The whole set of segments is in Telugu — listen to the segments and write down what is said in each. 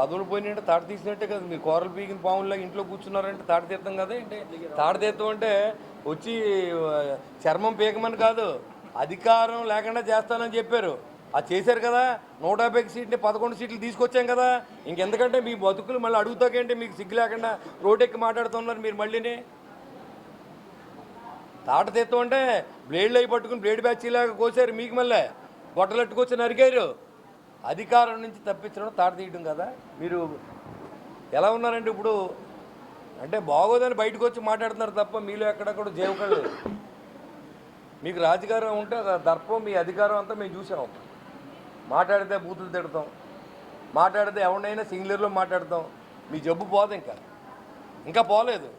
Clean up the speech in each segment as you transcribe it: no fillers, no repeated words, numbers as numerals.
పదవులు పోయినంటే తాట తీసినట్టే కదా. మీరు కూరలు పీకిన పాముల్లాగా ఇంట్లో కూర్చున్నారంటే తాట తీర్థం కదా ఏంటి? తాట తీర్థం అంటే వచ్చి చర్మం పీకమని కాదు, అధికారం లేకుండా చేస్తానని చెప్పారు. అది చేశారు కదా. 150 సీట్లు 11 సీట్లు తీసుకొచ్చాం కదా. ఇంకెందుకంటే మీ బతుకులు మళ్ళీ అడుగుతాకేంటి? మీకు సిగ్గు లేకుండా రోడ్డెక్కి మాట్లాడుతున్నారు మీరు మళ్ళీని. తాట తీర్థం అంటే బ్లేడ్లు అవి పట్టుకుని బ్లేడ్ బ్యాచీలాగా కోసారు, మీకు మళ్ళీ గొట్టలెట్టుకొచ్చి నరికారు. అధికారం నుంచి తప్పించడం తాట తీయడం కదా. మీరు ఎలా ఉన్నారంటే ఇప్పుడు అంటే బాగోదని బయటకు వచ్చి మాట్లాడుతున్నారు తప్ప మీలో ఎక్కడెక్కడ జీవకం లేదు. మీకు రాజకీయం ఉంటే దర్పం మీ అధికారం అంతా మేము చూసాం. మాట్లాడితే బూతులు తిడతాం, మాట్లాడితే ఎవరినైనా సింగులర్లో మాట్లాడతాం. మీ జబ్బు పోదు, ఇంకా పోలేదు.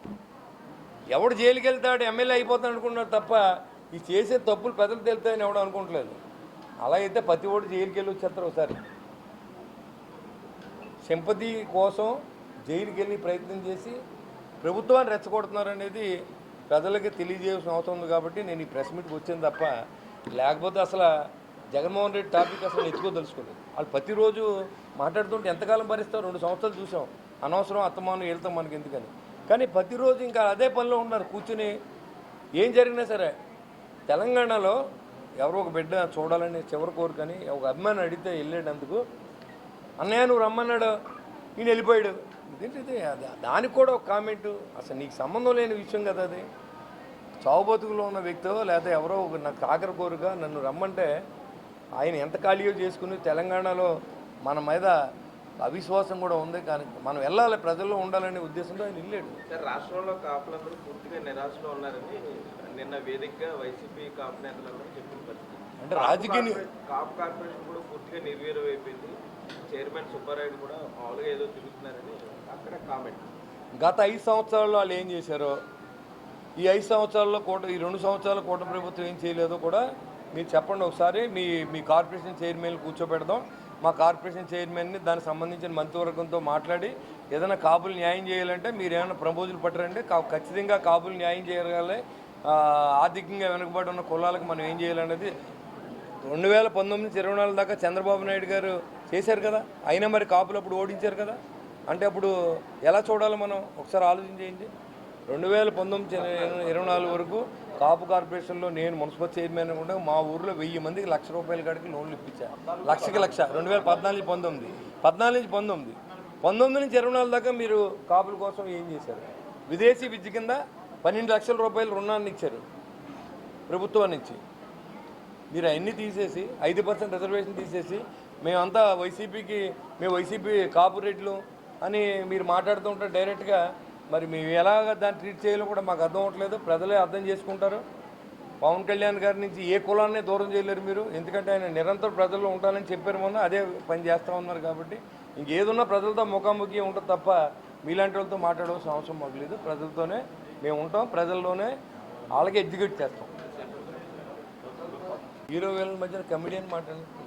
ఎవడు జైలుకి వెళ్తాడు ఎమ్మెల్యే అయిపోతాడు అనుకుంటున్నాడు తప్ప ఈ చేసే తప్పులు పెద్దలు తెలుతాయని ఎవడు అనుకోవట్లేదు. అలా అయితే ప్రతి ఓడు జైలుకి వెళ్ళి వచ్చేస్తారు. ఒకసారి సింపతి కోసం జైలుకి వెళ్ళి ప్రయత్నం చేసి ప్రభుత్వాన్ని రెచ్చగొడుతున్నారనేది ప్రజలకి తెలియజేయాల్సిన అవసరం ఉంది. కాబట్టి నేను ఈ ప్రెస్ మీట్కి వచ్చాను తప్ప లేకపోతే అసలు జగన్మోహన్ రెడ్డి టాపిక్ అసలు ఎత్తుకోదలుచుకోలేదు. వాళ్ళు ప్రతిరోజు మాట్లాడుతుంటే ఎంతకాలం భరిస్తారు? 2 సంవత్సరాలు చూసాం. అనవసరం అత్తమానం వెళ్తాం మనకి ఎందుకని. కానీ ప్రతిరోజు ఇంకా అదే పనిలో ఉన్నారు కూర్చుని. ఏం జరిగినా సరే తెలంగాణలో ఎవరో ఒక బిడ్డ చూడాలని చివరి కోరికని ఒక అభిమాని అడిగితే వెళ్ళేటందుకు అన్నయ్య నువ్వు రమ్మన్నాడు, ఈయన వెళ్ళిపోయాడు. ఇదేంటిది? దానికి కూడా ఒక కామెంటు. అసలు నీకు సంబంధం లేని విషయం కదా అది. చావు బతుకులో ఉన్న వ్యక్తో లేకపోతే ఎవరో నాకు ఆఖరి కోరిక నన్ను రమ్మంటే ఆయన ఎంత ఖాళీయో చేసుకుని తెలంగాణలో మన మీద అవిశ్వాసం కూడా ఉంది. కానీ మనం వెళ్ళాలి, ప్రజల్లో ఉండాలనే ఉద్దేశంతో ఆయన వెళ్ళాడు. సార్, రాష్ట్రంలో కాపులందరూ పూర్తిగా నిరాశలో ఉన్నారని నిన్న వేదికగా వైసీపీ కాపు నేతలందరూ చెప్పిన పరిస్థితి. అంటే రాజకీయ కాపు కార్పొరేషన్ కూడా పూర్తిగా నిర్వీర్యం అయిపోయింది. చైర్మన్ సుబ్బారాయుడు కూడా మామూలుగా ఏదో తిరుగుతున్నారని అక్కడ కామెంట్. గత 5 సంవత్సరాల్లో వాళ్ళు ఏం చేశారో, ఈ 5 సంవత్సరాల్లో ఈ 2 సంవత్సరాల కూటమి ప్రభుత్వం ఏం చేయలేదో కూడా మీరు చెప్పండి ఒకసారి. మీ కార్పొరేషన్ చైర్మన్ కూర్చోబెడదాం. మా కార్పొరేషన్ చైర్మన్ని దానికి సంబంధించిన మంత్రివర్గంతో మాట్లాడి ఏదైనా కాపులు న్యాయం చేయాలంటే మీరు ఏమైనా ప్రపోజల్ పట్టరండి. ఖచ్చితంగా కాపులు న్యాయం చేయగలి, ఆర్థికంగా వెనుకబడి ఉన్న కులాలకు మనం ఏం చేయాలనేది 2019 నుంచి 24 దాకా చంద్రబాబు నాయుడు గారు చేశారు కదా. అయినా మరి కాపులు అప్పుడు ఓడించారు కదా. అంటే అప్పుడు ఎలా చూడాలి మనం? ఒకసారి ఆలోచన చేయండి. 2019-24 వరకు కాపు కార్పొరేషన్లో నేను మున్సిపల్ చైర్మన్ కూడా మా ఊర్లో 1000 మందికి ₹1,00,000 కాడికి లోన్లు ఇప్పించాను. లక్షకి లక్ష. 2014-19, 14-19, 19 నుంచి 24 దాకా మీరు కాపుల కోసం ఏం చేశారు? విదేశీ విద్య కింద ₹12 లక్షల రుణాన్ని ఇచ్చారు ప్రభుత్వం నుంచి. మీరు అవన్నీ తీసేసి 5% రిజర్వేషన్ తీసేసి మేమంతా మేము వైసీపీ కార్పొరేట్లు అని మీరు మాట్లాడుతూ ఉంటారు డైరెక్ట్గా. మరి మేము ఎలాగ దాన్ని ట్రీట్ చేయాలో కూడా మాకు అర్థం అవ్వట్లేదు. ప్రజలే అర్థం చేసుకుంటారు. పవన్ కళ్యాణ్ గారి నుంచి ఏ కులాన్ని దూరం చేయలేరు మీరు. ఎందుకంటే ఆయన నిరంతరం ప్రజల్లో ఉంటానని చెప్పారు, మొన్న అదే పని చేస్తూ ఉన్నారు. కాబట్టి ఇంకేదున్నా ప్రజలతో ముఖాముఖి ఉంటుంది తప్ప మీలాంటి వాళ్ళతో మాట్లాడవలసిన అవసరం మాకు లేదు. ప్రజలతోనే మేము ఉంటాం, ప్రజల్లోనే వాళ్ళకి ఎగ్జిక్యూట్ చేస్తాం. హీరో వీళ్ళ మధ్యన కమెడియన్ మాట్లాడుతుంది.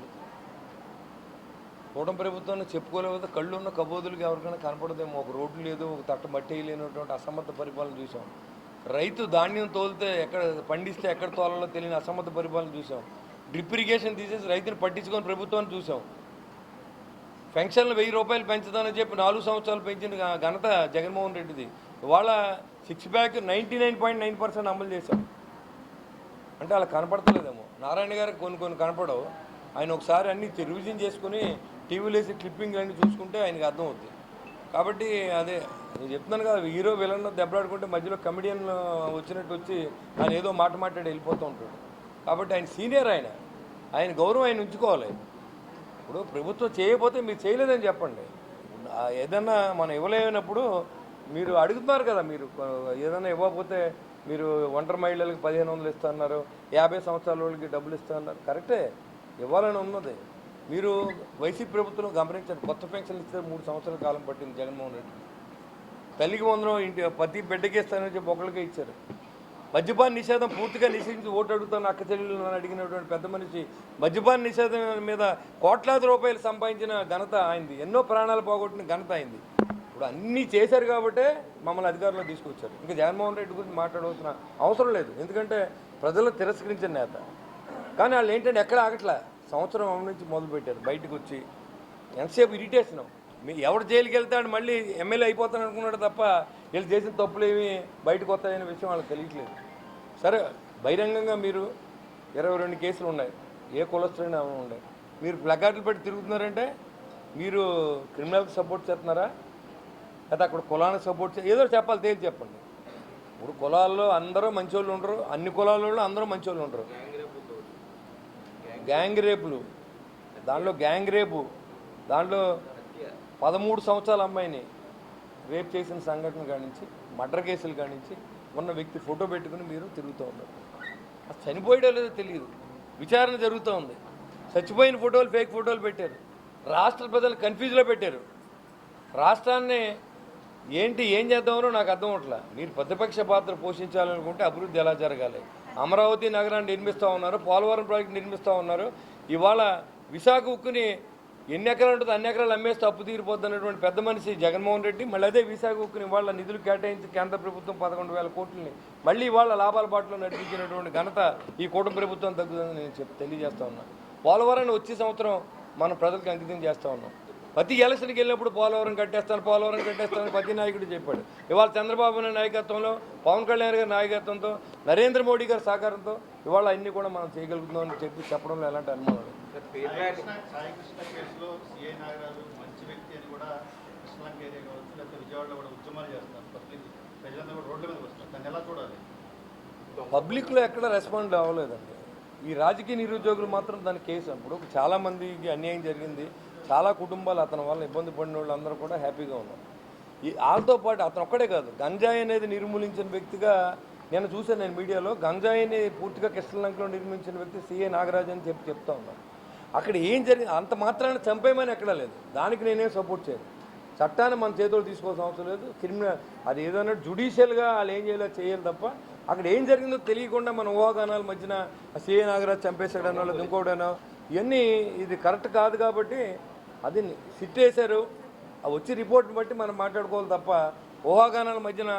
కూటమి ప్రభుత్వాన్ని చెప్పుకోలేకపోతే కళ్ళు ఉన్న కబోదులకు ఎవరికైనా కనపడదేమో. ఒక రోడ్డు లేదు, ఒక తట్ట మట్టి లేనటువంటి అసమర్థ పరిపాలన చూసాం. రైతు ధాన్యం తోలితే పండిస్తే ఎక్కడ తోలాలో తెలియని అసమర్థ పరిపాలన చూసాం. డ్రిప్ ఇరిగేషన్ తీసేసి రైతుని పట్టించుకొని ప్రభుత్వాన్ని చూసాం. పెన్షన్లు ₹1000 పెంచుతానని చెప్పి 4 సంవత్సరాలు పెంచిన ఘనత జగన్మోహన్ రెడ్డిది. ఇవాళ 6 ప్యాక్ 99.9% అమలు చేశాం. అంటే అలా కనపడతలేదేమో. నారాయణ గారికి కొన్ని కనపడవు. ఆయన ఒకసారి అన్నీ రివిజన్ చేసుకుని టీవీలో వేసి క్లిప్పింగ్ అన్నీ చూసుకుంటే ఆయనకి అర్థం అవుతుంది. కాబట్టి అదే నేను చెప్తున్నాను కదా, హీరో విలన్ దెబ్బలాడుకుంటే మధ్యలో కమెడియన్ వచ్చినట్టు వచ్చి ఆయన ఏదో మాట్లాడి వెళ్ళిపోతూ ఉంటాడు. కాబట్టి ఆయన సీనియర్, ఆయన గౌరవం ఆయన ఉంచుకోవాలి. ఇప్పుడు ప్రభుత్వం చేయకపోతే మీరు చేయలేదని చెప్పండి. ఏదన్నా మనం ఇవ్వలేనప్పుడు మీరు అడుగుతున్నారు కదా. మీరు ఏదైనా ఇవ్వకపోతే మీరు ఒంటరి మహిళలకు 1500 ఇస్తున్నారు, 50 సంవత్సరాల వాళ్ళకి డబ్బులు ఇస్తున్నారు. కరెక్టే, ఇవ్వాలని ఉన్నది. మీరు వైసీపీ ప్రభుత్వం గమనించండి. కొత్త పెన్షన్లు ఇస్తే 3 సంవత్సరాల కాలం పట్టింది జగన్మోహన్ రెడ్డి. తల్లికి వందనం ఇంటి ప్రతి బిడ్డకి ఇస్తానని చెప్పి ఒకరికే ఇచ్చారు. మద్యపాన నిషేధం పూర్తిగా నిషేధించి ఓటు అడుగుతాను అక్క చెల్లెలను అడిగినటువంటి పెద్ద మనిషి మద్యపాన నిషేధం మీద కోట్లాది రూపాయలు సంపాదించిన ఘనత అయింది. ఎన్నో ప్రాణాలు పోగొట్టిన ఘనత అయింది. ఇప్పుడు అన్నీ చేశారు కాబట్టే మమ్మల్ని అధికారంలో తీసుకొచ్చారు. ఇంకా జగన్మోహన్ రెడ్డి గురించి మాట్లాడవలసిన అవసరం లేదు. ఎందుకంటే ప్రజలు తిరస్కరించిన నేత. కానీ వాళ్ళు ఏంటంటే ఎక్కడ ఆగట్లే. సంవత్సరం నుంచి మొదలుపెట్టారు. బయటకు వచ్చి ఎంతసేపు ఇరిటేషన్. మీ ఎవడు జైలుకి వెళ్తాడు మళ్ళీ ఎమ్మెల్యే అయిపోతాను అనుకున్నాడు తప్ప వీళ్ళు చేసిన తప్పులు ఏమి బయటకు వస్తాయనే విషయం వాళ్ళకి తెలియట్లేదు. సరే బహిరంగంగా మీరు 22 కేసులు ఉన్నాయి, ఏ కులస్తులైనా ఉన్నాయి, మీరు ప్లకార్డులు పెట్టి తిరుగుతున్నారంటే మీరు క్రిమినల్కి సపోర్ట్ చేస్తున్నారా లేదా అక్కడ కులానికి సపోర్ట్ ఏదో చెప్పాలి, తేల్చి చెప్పండి. ఇప్పుడు కులాల్లో అందరూ మంచోళ్ళు ఉండరు, అన్ని కులాలలో అందరూ మంచోళ్ళు ఉండరు. గ్యాంగ్ రేపులు, దాంట్లో గ్యాంగ్ రేపు, దాంట్లో 13 సంవత్సరాల అమ్మాయిని రేప్ చేసిన సంఘటన కానించి మర్డర్ కేసులు కానించి ఉన్న వ్యక్తి ఫోటో పెట్టుకుని మీరు తిరుగుతూ ఉన్నారు. అది చనిపోయడో లేదో తెలియదు, విచారణ జరుగుతూ ఉంది. చచ్చిపోయిన ఫోటోలు ఫేక్ ఫోటోలు పెట్టారు, రాష్ట్ర ప్రజలు కన్ఫ్యూజ్లో పెట్టారు. రాష్ట్రాన్ని ఏం చేద్దామనో నాకు అర్థం అవట్లా. మీరు ప్రతిపక్ష పాత్ర పోషించాలనుకుంటే అభివృద్ధి ఎలా జరగాలి? అమరావతి నగరాన్ని నిర్మిస్తూ ఉన్నారు, పోలవరం ప్రాజెక్టు నిర్మిస్తూ ఉన్నారు. ఇవాళ విశాఖ ఉక్కుని ఎన్ని ఎకరాలు ఉంటుందో అన్ని ఎకరాలు అమ్మేస్తే అప్పు తీరిపోద్ది అన్నటువంటి పెద్ద మనిషి జగన్మోహన్ రెడ్డి మళ్ళీ అదే విశాఖ ఉక్కుని ఇవాళ నిధులు కేటాయించి కేంద్ర ప్రభుత్వం 11,000 కోట్లని మళ్ళీ ఇవాళ లాభాల బాటలో నడిపించినటువంటి ఘనత ఈ కూటమి ప్రభుత్వం తగ్గుతుందని నేను తెలియజేస్తా ఉన్నా. పోలవరాన్ని వచ్చే సంవత్సరం మనం ప్రజలకు అంకితం చేస్తూ ఉన్నాం. ప్రతి ఎలక్షన్కి వెళ్ళినప్పుడు పోలవరం కట్టేస్తాను ప్రతి నాయకుడు చెప్పాడు. ఇవాళ చంద్రబాబు నాయుడు నాయకత్వంలో, పవన్ కళ్యాణ్ గారి నాయకత్వంతో, నరేంద్ర మోడీ గారి సహకారంతో ఇవాళ అన్నీ కూడా మనం చేయగలుగుతున్నాం అని చెప్పడంలో ఎలాంటి అనుమానం లేదు. సాయికృష్ణ కేసులో సిఐ నాగరాజు మంచి వ్యక్తి అని కూడా కృష్ణలంక ఏరియా కావచ్చు, లేకపోతే విజయవాడలో కూడా ఉద్యమాలు చేస్తారు, పబ్లిక్ ప్రజలందరూ కూడా రోడ్ల మీదకి వస్తారు. దాన్ని ఎలా చూడాలి? పబ్లిక్లో ఎక్కడ రెస్పాండ్ అవ్వలేదండి. ఈ రాజకీయ నిరుద్యోగులు మాత్రం దాని కేసు అప్పుడు చాలామందికి అన్యాయం జరిగింది, చాలా కుటుంబాలు అతని వల్ల ఇబ్బంది పడిన వాళ్ళు అందరూ కూడా హ్యాపీగా ఉన్నారు. వాళ్ళతో పాటు అతను ఒక్కడే కాదు, గంజాయి అనేది నిర్మూలించిన వ్యక్తిగా నేను చూశాను. నేను మీడియాలో గంజాయిని పూర్తిగా కృష్ణలంకలో నిర్మించిన వ్యక్తి సిఐ నాగరాజు అని చెప్తా ఉన్నాను. అక్కడ ఏం జరిగింది అంత మాత్రాన్ని చంపేయమని ఎక్కడా లేదు, దానికి నేనేం సపోర్ట్ చేయను. చట్టాన్ని మన చేతులు తీసుకోవాల్సిన అవసరం లేదు. క్రిమినల్ అది ఏదైనా జుడిషియల్గా వాళ్ళు ఏం చేయాలి తప్ప అక్కడ ఏం జరిగిందో తెలియకుండా మన ఊహాగానాల మధ్యన సిఐ నాగరాజు చంపేశాడనో లేదా ఇంకోటనో ఇవన్నీ ఇది కరెక్ట్ కాదు. కాబట్టి అది సిట్ వేశారు, వచ్చి రిపోర్ట్ని బట్టి మనం మాట్లాడుకోవాలి తప్ప ఊహాగానాల మధ్యన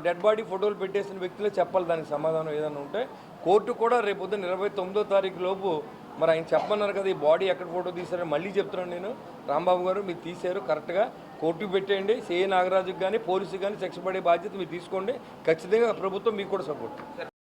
డెడ్ బాడీ ఫోటోలు పెట్టేసిన వ్యక్తులే చెప్పాలి దానికి సమాధానం ఏదైనా ఉంటే. కోర్టు కూడా రేపు పొద్దున్న 29వ తారీఖు లోపు మరి ఆయన చెప్పమన్నారు కదా ఈ బాడీ ఎక్కడ ఫోటో తీశారని మళ్ళీ చెప్తున్నాను నేను. రాంబాబు గారు మీరు తీశారు కరెక్ట్గా కోర్టుకు పెట్టేయండి. సిఐ నాగరాజుకి కానీ పోలీసుకి కానీ శిక్ష పడే బాధ్యత మీరు తీసుకోండి. ఖచ్చితంగా ప్రభుత్వం మీకు కూడా సపోర్ట్.